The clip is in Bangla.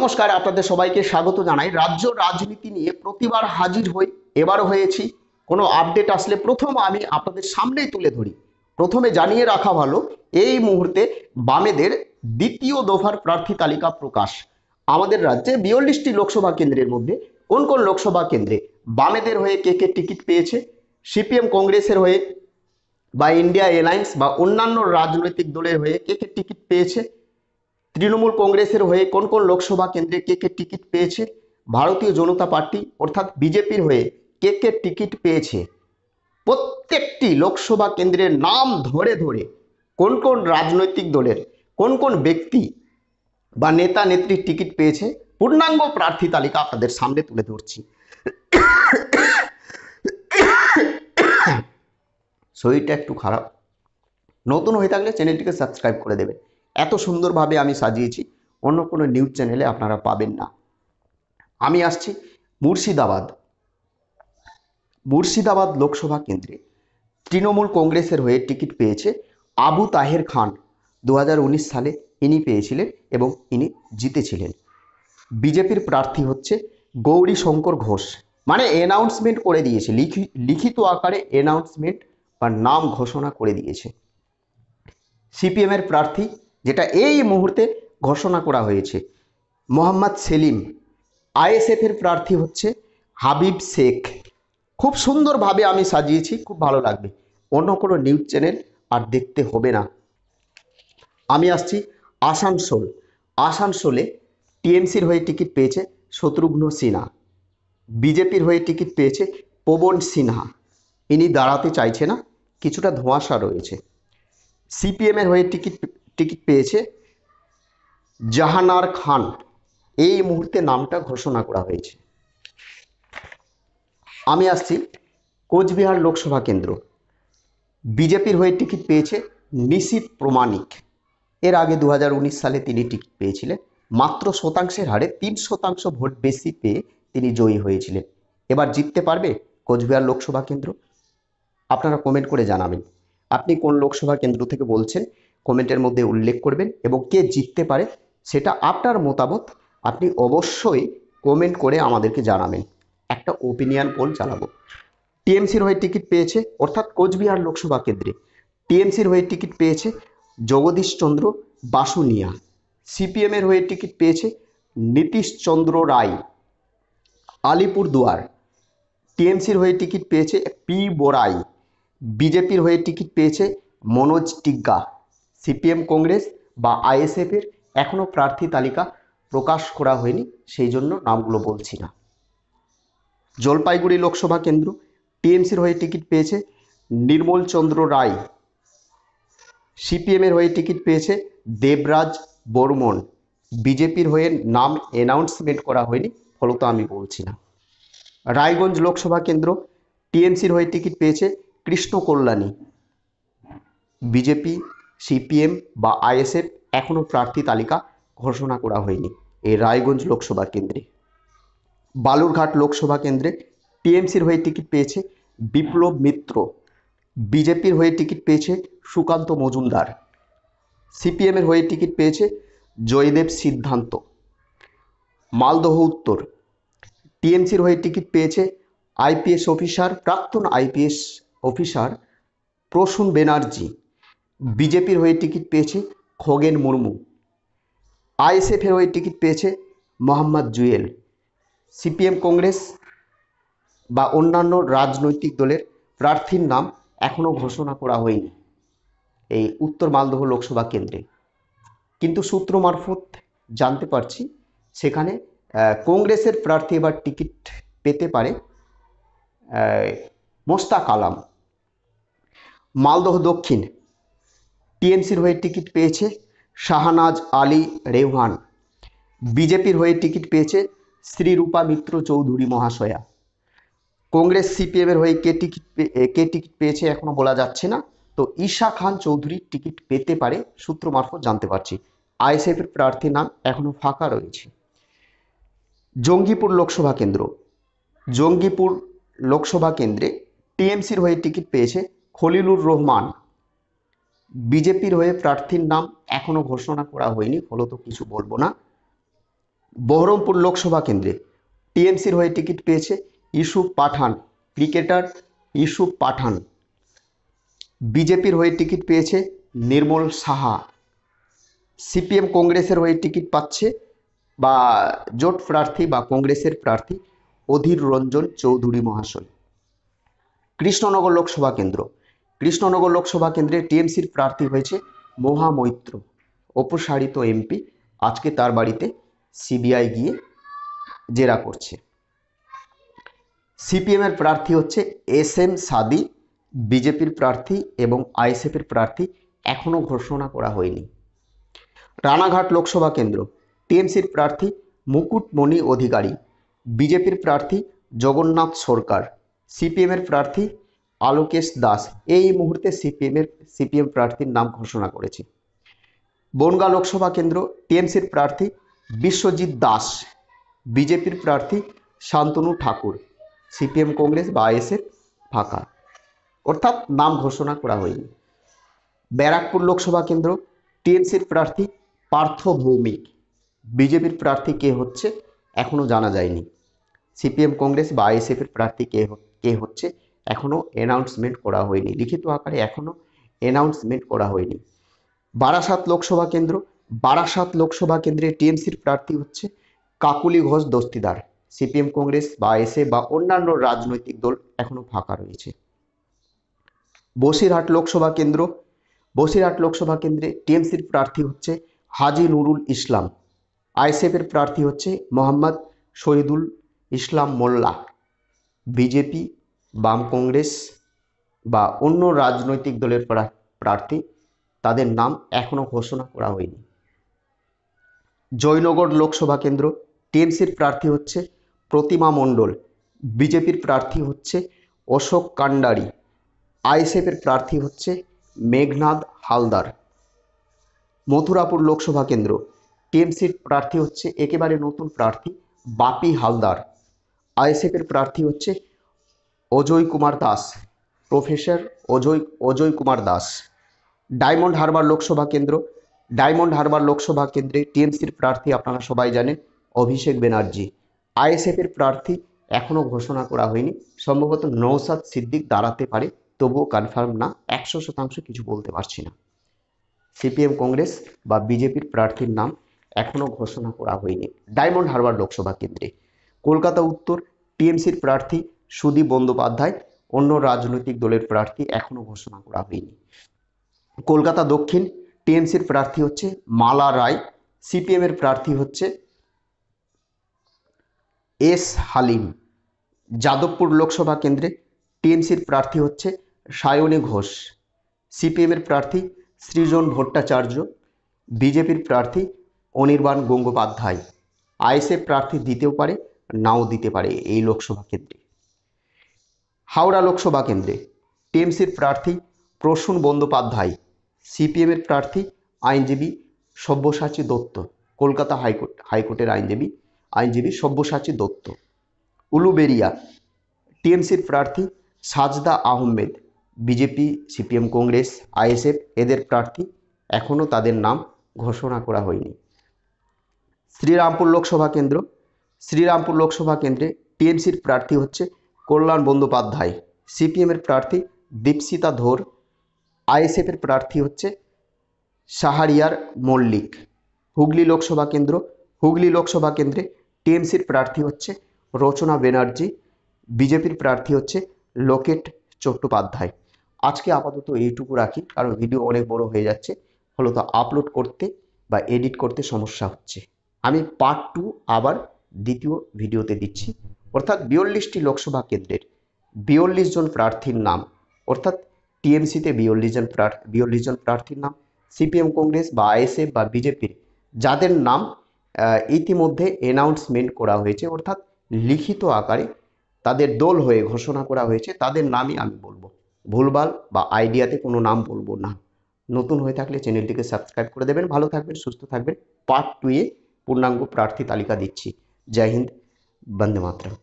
নমস্কার, আপনাদের সবাইকে স্বাগত জানাই। রাজ্য রাজনীতি নিয়ে প্রতিবার হাজির হই, এবারও হয়েছি। কোনো আপডেট আসলে প্রথম আমি আপনাদের সামনেই তুলে ধরি। প্রথমে জানিয়ে রাখা ভালো, এই মুহূর্তে বামেদের দ্বিতীয় দফার প্রার্থী তালিকা প্রকাশ। আমাদের রাজ্যে 42টি লোকসভা কেন্দ্রের মধ্যে কোন কোন লোকসভা কেন্দ্রে বামেদের হয়ে কে কে টিকিট পেয়েছে, সিপিএম কংগ্রেসের হয়ে বা ইন্ডিয়া এলায়েন্স বা অন্যান্য রাজনৈতিক দলের হয়ে কে কে টিকিট পেয়েছে, তৃণমূল কংগ্রেসের হয়ে কোন কোন লোকসভা কেন্দ্রে কে কে টিকিট পেয়েছে, ভারতীয় জনতা পার্টি অর্থাৎ বিজেপির হয়ে কে কে টিকিট পেয়েছে, প্রত্যেকটি লোকসভা কেন্দ্রের নাম ধরে ধরে কোন কোন রাজনৈতিক দলের কোন কোন ব্যক্তি বা নেতা নেত্রীর টিকিট পেয়েছে, পূর্ণাঙ্গ প্রার্থী তালিকা আপনাদের সামনে তুলে ধরছি। শরীরটা একটু খারাপ, নতুন হয়ে থাকলে চ্যানেলটিকে সাবস্ক্রাইব করে দেবেন। এত সুন্দরভাবে আমি সাজিয়েছি, অন্য কোনো নিউজ চ্যানেলে আপনারা পাবেন না। আমি আসছি মুর্শিদাবাদ লোকসভা কেন্দ্রে তৃণমূল কংগ্রেসের হয়ে টিকিট পেয়েছে আবু তাহের খান। 2019 সালে ইনি পেয়েছিলেন এবং ইনি জিতেছিলেন। বিজেপির প্রার্থী হচ্ছে গৌরী শঙ্কর ঘোষ। মানে অ্যানাউন্সমেন্ট করে দিয়েছে, লিখিত আকারে অ্যানাউন্সমেন্ট বা নাম ঘোষণা করে দিয়েছে। সিপিএমের প্রার্থী, যেটা এই মুহূর্তে ঘোষণা করা হয়েছে, মোহাম্মদ সেলিম। আইএসএফের প্রার্থী হচ্ছে হাবিব শেখ। খুব সুন্দরভাবে আমি সাজিয়েছি, খুব ভালো লাগবে। অন্য কোনো নিউজ চ্যানেল আর দেখতে হবে না। আমি আসছি আসানসোলে টিএমসির হয়ে টিকিট পেয়েছে শত্রুঘ্ন সিনহা। বিজেপির হয়ে টিকিট পেয়েছে পবন সিনহা। ইনি দাঁড়াতে চাইছে না, কিছুটা ধোঁয়াশা রয়েছে। সিপিএমের হয়ে টিকিট পেয়েছে জাহানার খান। এই মুহূর্তে নামটা ঘোষণা করা হয়েছে। আমি আসছি কোচবিহার লোকসভা কেন্দ্র। বিজেপির হয়ে টিকিট পেয়েছে নিশীথ প্রমাণিক। এর আগে 2019 সালে তিনি টিকিট পেয়েছিলেন। মাত্র শতাংশের হারে 3% ভোট বেশি পেয়ে তিনি জয়ী হয়েছিলেন। এবার জিততে পারবে কোচবিহার লোকসভা কেন্দ্র? আপনারা কমেন্ট করে জানাবেন। আপনি কোন লোকসভা কেন্দ্র থেকে বলছেন কমেন্টের মধ্যে উল্লেখ করবেন, এবং কে জিততে পারে সেটা আপনার মতামত আপনি অবশ্যই কমেন্ট করে আমাদেরকে জানাবেন। একটা ওপিনিয়ন পোল চালাবো। টিএমসির হয়ে টিকিট পেয়েছে, অর্থাৎ কোচবিহার লোকসভা কেন্দ্রে টিএমসির হয়ে টিকিট পেয়েছে জগদীশ চন্দ্র বাসুনিয়া। সিপিএমের হয়ে টিকিট পেয়েছে নীতিশ চন্দ্র রায়। আলিপুরদুয়ার টিএমসির হয়ে টিকিট পেয়েছে পি বোরাই। বিজেপির হয়ে টিকিট পেয়েছে মনোজ টিগ্গা। সিপিএম কংগ্রেস বা আইএসএফের এখনও প্রার্থী তালিকা প্রকাশ করা হয়নি, সেই জন্য নামগুলো বলছি না। জলপাইগুড়ি লোকসভা কেন্দ্র টিএমসির হয়ে টিকিট পেয়েছে নির্মল চন্দ্র রায়। সিপিএমের হয়ে টিকিট পেয়েছে দেবরাজ বর্মন। বিজেপির হয়ে নাম অ্যানাউন্সমেন্ট করা হয়নি, ফলত আমি বলছি না। রায়গঞ্জ লোকসভা কেন্দ্র টিএমসির হয়ে টিকিট পেয়েছে কৃষ্ণ কল্যাণী। বিজেপি, সিপিএম বা আইএসএফ এখনও প্রার্থী তালিকা ঘোষণা করা হয়নি এই রায়গঞ্জ লোকসভা কেন্দ্রে। বালুরঘাট লোকসভা কেন্দ্রে টিএমসির হয়ে টিকিট পেয়েছে বিপ্লব মিত্র। বিজেপির হয়ে টিকিট পেয়েছে সুকান্ত মজুমদার। সিপিএমের হয়ে টিকিট পেয়েছে জয়দেব সিদ্ধান্ত। মালদহ উত্তর টিএমসির হয়ে টিকিট পেয়েছে প্রাক্তন আইপিএস অফিসার প্রসূন ব্যানার্জি। বিজেপির হয়ে টিকিট পেয়েছে খগেন মুর্মু। আইএসএফের হয়ে টিকিট পেয়েছে মোহাম্মদ জুয়েল। সিপিএম কংগ্রেস বা অন্যান্য রাজনৈতিক দলের প্রার্থীর নাম এখনও ঘোষণা করা হয়নি এই উত্তর মালদহ লোকসভা কেন্দ্রে। কিন্তু সূত্র মারফত জানতে পারছি সেখানে কংগ্রেসের প্রার্থী এবার টিকিট পেতে পারে মোস্তাক আলম। মালদহ দক্ষিণ টিএমসির হয়ে টিকিট পেয়েছে শাহনাজ আলী রেওহান। বিজেপির হয়ে টিকিট পেয়েছে শ্রীরূপা মিত্র চৌধুরী মহাশয়া। কংগ্রেস সিপিএমের হয়ে কে টিকিট পেয়েছে এখনো বলা যাচ্ছে না, তো ঈশা খান চৌধুরী টিকিট পেতে পারে, সূত্র মারফত জানতে পারছি। আইএসএফের প্রার্থীর নাম এখনো ফাঁকা রয়েছে। জঙ্গিপুর লোকসভা কেন্দ্রে টিএমসির হয়ে টিকিট পেয়েছে খলিলুর রহমান। বিজেপির হয়ে প্রার্থীর নাম এখনো ঘোষণা করা হয়নি, ফলত কিছু বলবো না। বহরমপুর লোকসভা কেন্দ্রে টিএমসির হয়ে টিকিট পেয়েছে ইউসুফ পাঠান, ক্রিকেটার ইউসুফ পাঠান। বিজেপির হয়ে টিকিট পেয়েছে নির্মল সাহা। সিপিএম কংগ্রেসের হয়ে টিকিট পাচ্ছে বা জোট প্রার্থী বা কংগ্রেসের প্রার্থী অধীর রঞ্জন চৌধুরী মহাশয়। কৃষ্ণনগর লোকসভা কেন্দ্র, কৃষ্ণনগর লোকসভা কেন্দ্রে টিএমসির প্রার্থী হয়েছে মহামৈত্র, অপসারিত এমপি। আজকে তার বাড়িতে সিবিআই গিয়ে জেরা করছে। সিপিএম এর প্রার্থী হচ্ছে SM সাদি, বিজেপির প্রার্থী এবং আইএসএফ এর প্রার্থী এখনো ঘোষণা করা হয়নি। রানাঘাট লোকসভা কেন্দ্র টিএমসির প্রার্থী মুকুটমণি অধিকারী, বিজেপির প্রার্থী জগন্নাথ সরকার, সিপিএম এর প্রার্থী আলোকেশ দাস। এই মুহূর্তে সিপিএম প্রার্থীর নাম ঘোষণা করেছে। বনগাঁ লোকসভা কেন্দ্র টিএমসির প্রার্থী বিশ্বজিৎ দাস, বিজেপির প্রার্থী শান্তনু ঠাকুর, সিপিএম কংগ্রেস বা আইএসএফ ফাঁকা, অর্থাৎ নাম ঘোষণা করা হয়নি। ব্যারাকপুর লোকসভা কেন্দ্র টিএমসির প্রার্থী পার্থ ভৌমিক, বিজেপির প্রার্থী কে হচ্ছে এখনো জানা যায়নি। সিপিএম কংগ্রেস বা আইএসএফ এর প্রার্থী কে হচ্ছে এখনো অ্যানাউন্সমেন্ট করা হয়নি, লিখিত আকারে এখনো অ্যানাউন্সমেন্ট করা হয়নি। বারাসাত লোকসভা কেন্দ্র, বারাসাত লোকসভা কেন্দ্রে টিএমসির প্রার্থী হচ্ছে কাকুলি ঘোষ দস্তিদার, সিপিএম কংগ্রেস বা আইএসএফ বা অন্যান্য রাজনৈতিক দল এখনো ফাঁকা রয়েছে। বসিরহাট লোকসভা কেন্দ্র, বসিরহাট লোকসভা কেন্দ্রে টিএমসির প্রার্থী হচ্ছে হাজি নুরুল ইসলাম, আইএসএফ এর প্রার্থী হচ্ছে মোহাম্মদ শহীদুল ইসলাম মোল্লা, বিজেপি বাম কংগ্রেস বা অন্য রাজনৈতিক দলের প্রার্থী তাদের নাম এখনো ঘোষণা করা হয়নি। জয়নগর লোকসভা কেন্দ্র টিএমসির প্রার্থী হচ্ছে প্রতিমা মণ্ডল, বিজেপির প্রার্থী হচ্ছে অশোক কান্ডারি, আইএসএফ এর প্রার্থী হচ্ছে মেঘনাদ হালদার। মথুরাপুর লোকসভা কেন্দ্র টিএমসির প্রার্থী হচ্ছে একেবারে নতুন প্রার্থী বাপি হালদার, আইএসএফ এর প্রার্থী হচ্ছে অজয় কুমার দাস, প্রফেসর অজয় কুমার দাস। ডায়মন্ড হারবার লোকসভা কেন্দ্র, ডায়মন্ড হারবার লোকসভা কেন্দ্রে টিএমসির প্রার্থী আপনারা সবাই জানেন অভিষেক ব্যানার্জি, আইএসএফ এর প্রার্থী এখনো ঘোষণা করা হয়নি, সম্ভবত নওশাদ সিদ্দিক দাঁড়াতে পারে, তবুও কনফার্ম না, 100% কিছু বলতে পারছি না। সিপিএম কংগ্রেস বা বিজেপির প্রার্থীর নাম এখনো ঘোষণা করা হয়নি ডায়মন্ড হারবার লোকসভা কেন্দ্রে। কলকাতা উত্তর টিএমসির প্রার্থী সুদীপ বন্দ্যোপাধ্যায়, অন্য রাজনৈতিক দলের প্রার্থী এখনো ঘোষণা করা হয়নি। কলকাতা দক্ষিণ টিএমসির প্রার্থী হচ্ছে মালা রায়, সিপিএম এর প্রার্থী হচ্ছে এস হালিম। যাদবপুর লোকসভা কেন্দ্রে টিএমসির প্রার্থী হচ্ছে সায়নী ঘোষ, সিপিএম এর প্রার্থী সৃজন ভট্টাচার্য, বিজেপির প্রার্থী অনির্বাণ গঙ্গোপাধ্যায়, আইএসএফ প্রার্থী দিতেও পারে নাও দিতে পারে এই লোকসভা কেন্দ্রে। হাওড়া লোকসভা কেন্দ্রে টিএমসির প্রার্থী প্রসূন বন্দ্যোপাধ্যায়, সিপিএম এর প্রার্থী আইনজীবী সব্যসাচী দত্ত, কলকাতা হাইকোর্টের আইনজীবী সব্যসাচী দত্ত। উলুবেরিয়া টিএমসির প্রার্থী সাজদা Ahmed, BJP CPM Congress ISF এদের প্রার্থী এখনও তাদের নাম ঘোষণা করা হয়নি। শ্রীরামপুর লোকসভা কেন্দ্র, শ্রীরামপুর লোকসভা কেন্দ্রে টিএমসির প্রার্থী হচ্ছে কল্যাণ বন্দ্যোপাধ্যায়, সিপিএম এর প্রার্থী দীপশিতা ধর, আইএসএফ এর প্রার্থী হচ্ছে শাহরিয়ার মল্লিক। হুগলি লোকসভা কেন্দ্র, হুগলি লোকসভা কেন্দ্রে টিএমসির প্রার্থী হচ্ছে রচনা ব্যানার্জি, বিজেপির প্রার্থী হচ্ছে লোকেট চট্টোপাধ্যায়। আজকে আপাতত এইটুকু রাখি, কারণ ভিডিও অনেক বড় হয়ে যাচ্ছে, ফলত আপলোড করতে বা এডিট করতে সমস্যা হচ্ছে। আমি পার্ট 2 আবার দ্বিতীয় ভিডিওতে দিচ্ছি, অর্থাৎ 42টি লোকসভা কেন্দ্রের 42 জন প্রার্থীর নাম, অর্থাৎ টিএমসিতে 42 জন প্রার্থীর নাম, সিপিএম কংগ্রেস বা আইএসএফ বা বিজেপির যাদের নাম ইতিমধ্যে অ্যানাউন্সমেন্ট করা হয়েছে, অর্থাৎ লিখিত আকারে তাদের দল হয়ে ঘোষণা করা হয়েছে, তাদের নামই আমি বলবো, ভুলভাল বা আইডিয়াতে কোনো নাম বলবো না। নতুন হয়ে থাকলে চ্যানেলটিকে সাবস্ক্রাইব করে দেবেন। ভালো থাকবেন, সুস্থ থাকবেন। পার্ট 2 এ পূর্ণাঙ্গ প্রার্থী তালিকা দিচ্ছি। জয় হিন্দ, বন্দে মাতরম।